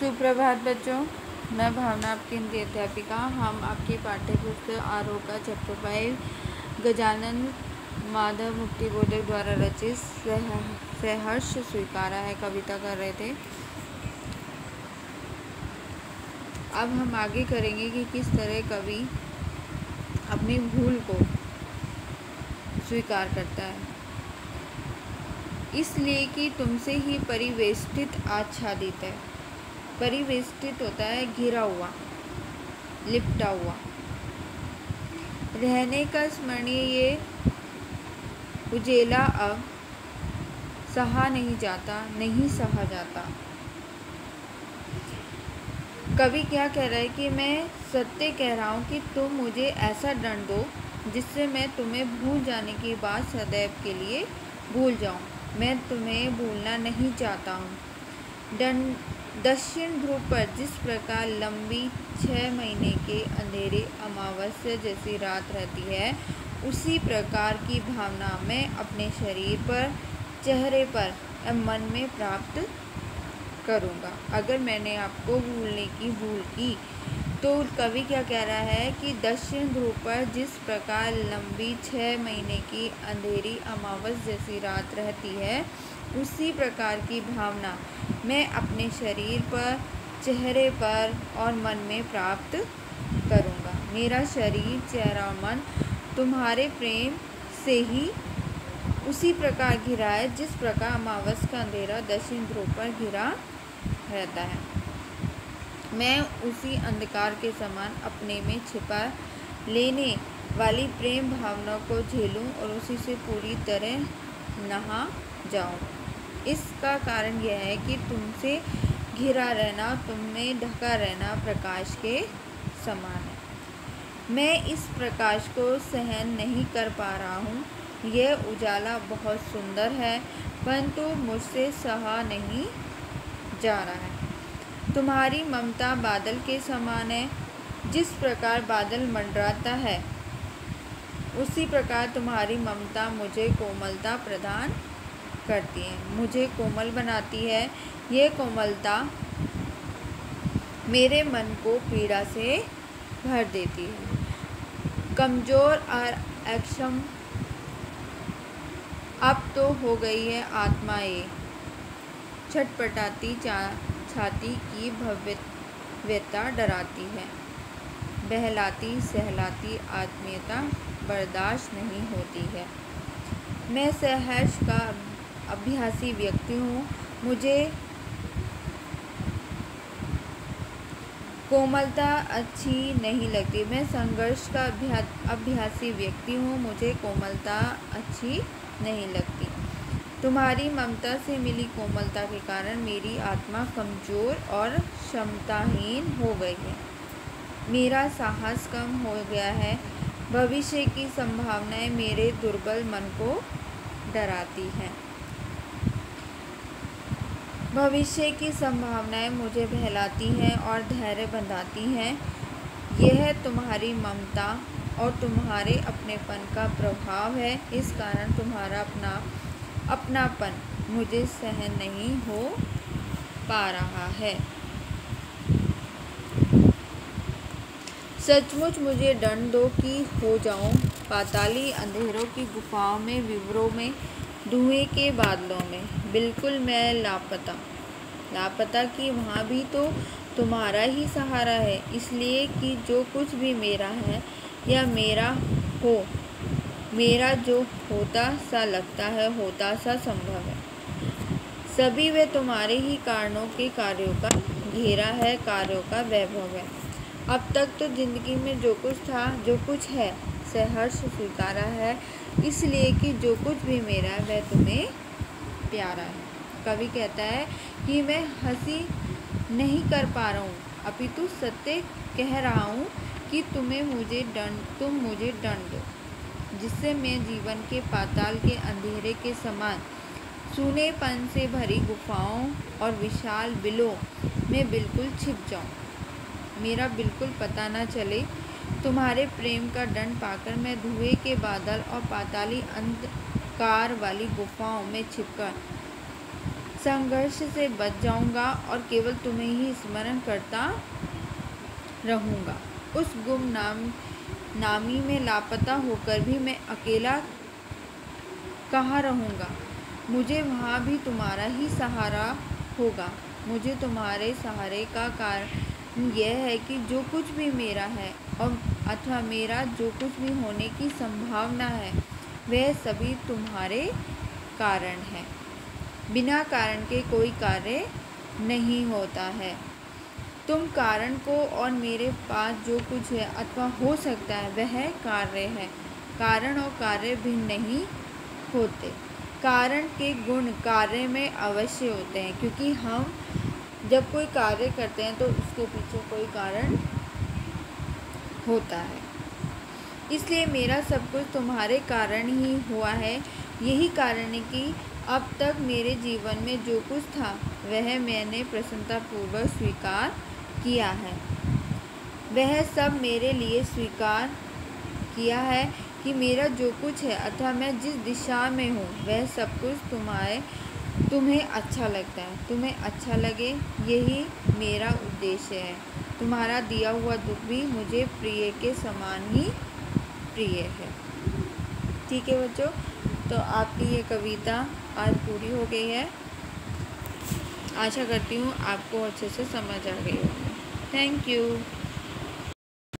सुप्रभात बच्चों, मैं भावना आपकी हिंदी अध्यापिका। हम आपकी पाठ्य पुस्तक आरोह का चैप्टर 5 गजानन माधव मुक्तिबोधक द्वारा रचित सहर्ष स्वीकारा है कविता कर रहे थे। अब हम आगे करेंगे कि किस तरह कवि अपनी भूल को स्वीकार करता है। इसलिए कि तुमसे ही परिवेष्टित आच्छादित है। परिवेष्टित होता है घिरा हुआ, लिपटा हुआ। रहने का स्मरणीय ये उजेला अब सहा नहीं जाता, नहीं सहा जाता। कवि क्या कह रहा है कि मैं सत्य कह रहा हूँ कि तुम मुझे ऐसा दंड दो जिससे मैं तुम्हें भूल जाने की बात सदैव के लिए भूल जाऊँ। मैं तुम्हें भूलना नहीं चाहता हूँ। दक्षिण ध्रुव पर जिस प्रकार लंबी 6 महीने के अंधेरे अमावस्या जैसी रात रहती है, उसी प्रकार की भावना मैं अपने शरीर पर, चेहरे पर और मन में प्राप्त करूँगा। अगर मैंने आपको भूलने की भूल की तो कवि क्या कह रहा है कि दक्षिण ध्रुव पर जिस प्रकार लंबी 6 महीने की अंधेरी अमावस्या जैसी रात रहती है, उसी प्रकार की भावना मैं अपने शरीर पर, चेहरे पर और मन में प्राप्त करूँगा। मेरा शरीर, चेहरा और मन तुम्हारे प्रेम से ही उसी प्रकार घिरा है जिस प्रकार अमावस्या का अंधेरा दक्षिण ध्रुव पर घिरा रहता है। मैं उसी अंधकार के समान अपने में छिपा लेने वाली प्रेम भावना को झेलूं और उसी से पूरी तरह नहा जाऊं। इसका कारण यह है कि तुमसे घिरा रहना, तुमने ढका रहना प्रकाश के समान है। मैं इस प्रकाश को सहन नहीं कर पा रहा हूँ। यह उजाला बहुत सुंदर है, परंतु मुझसे सहा नहीं जा रहा है। तुम्हारी ममता बादल के समान है। जिस प्रकार बादल मंडराता है, उसी प्रकार तुम्हारी ममता मुझे कोमलता प्रदान करती है, मुझे कोमल बनाती है। ये कोमलता मेरे मन को पीड़ा से भर देती है। कमज़ोर और अक्षम अब तो हो गई है आत्मा ये, छटपटाती छाती की भव्यता डराती है, बहलाती सहलाती आत्मीयता बर्दाश्त नहीं होती है। मैं सहर्ष का अभ्यासी व्यक्ति हूँ, मुझे कोमलता अच्छी नहीं लगती। मैं संघर्ष का अभ्यासी व्यक्ति हूँ, मुझे कोमलता अच्छी नहीं लगती। तुम्हारी ममता से मिली कोमलता के कारण मेरी आत्मा कमज़ोर और क्षमताहीन हो गई है। मेरा साहस कम हो गया है। भविष्य की संभावनाएं मेरे दुर्बल मन को डराती हैं। भविष्य की संभावनाएं मुझे बहलाती हैं और धैर्य बंधाती हैं। यह तुम्हारी ममता और तुम्हारे अपनेपन का प्रभाव है। इस कारण तुम्हारा अपनापन मुझे सहन नहीं हो पा रहा है। सचमुच मुझे दंड दो कि हो जाऊं पाताली अंधेरों की गुफाओं में, विवरों में, धुएं के बादलों में, बिल्कुल मैं लापता कि वहाँ भी तो तुम्हारा ही सहारा है। इसलिए कि जो कुछ भी मेरा है या मेरा जो होता सा लगता है, होता सा संभव है, सभी वे तुम्हारे ही कारणों के कार्यों का घेरा है, कार्यों का वैभव है। अब तक तो जिंदगी में जो कुछ था, जो कुछ है, सहर्ष स्वीकारा है, इसलिए कि जो कुछ भी मेरा है वह तुम्हें प्यारा है। कवि कहता है कि मैं हंसी नहीं कर पा रहा हूँ, अपितु सत्य कह रहा हूँ कि तुम मुझे दंड दो, जिससे मैं जीवन के पाताल के अंधेरे के समान सूनेपन से भरी गुफाओं और विशाल बिलों में बिल्कुल छिप जाऊं। मेरा बिल्कुल पता न चले। तुम्हारे प्रेम का दंड पाकर मैं धुएं के बादल और पाताली अंधकार वाली गुफाओं में छिपकर संघर्ष से बच जाऊंगा और केवल तुम्हें ही स्मरण करता रहूंगा। उस नामी में लापता होकर भी मैं अकेला कहाँ रहूँगा। मुझे वहाँ भी तुम्हारा ही सहारा होगा। मुझे तुम्हारे सहारे का कारण यह है कि जो कुछ भी मेरा है और अथवा मेरा जो कुछ भी होने की संभावना है वह सभी तुम्हारे कारण है। बिना कारण के कोई कार्य नहीं होता है। तुम कारण को और मेरे पास जो कुछ है अथवा हो सकता है वह कार्य है। कारण और कार्य भिन्न नहीं होते। कारण के गुण कार्य में अवश्य होते हैं, क्योंकि हम जब कोई कार्य करते हैं तो उसके पीछे कोई कारण होता है। इसलिए मेरा सब कुछ तुम्हारे कारण ही हुआ है। यही कारण है कि अब तक मेरे जीवन में जो कुछ था वह मैंने प्रसन्नतापूर्वक स्वीकार किया है। वह सब मेरे लिए स्वीकार किया है कि मेरा जो कुछ है अथवा मैं जिस दिशा में हूँ वह सब कुछ तुम्हें अच्छा लगता है। तुम्हें अच्छा लगे यही मेरा उद्देश्य है। तुम्हारा दिया हुआ दुख भी मुझे प्रिय के समान ही प्रिय है। ठीक है बच्चों, तो आपकी ये कविता आज पूरी हो गई है। आशा करती हूँ आपको अच्छे से समझ आ गई होगी। Thank you.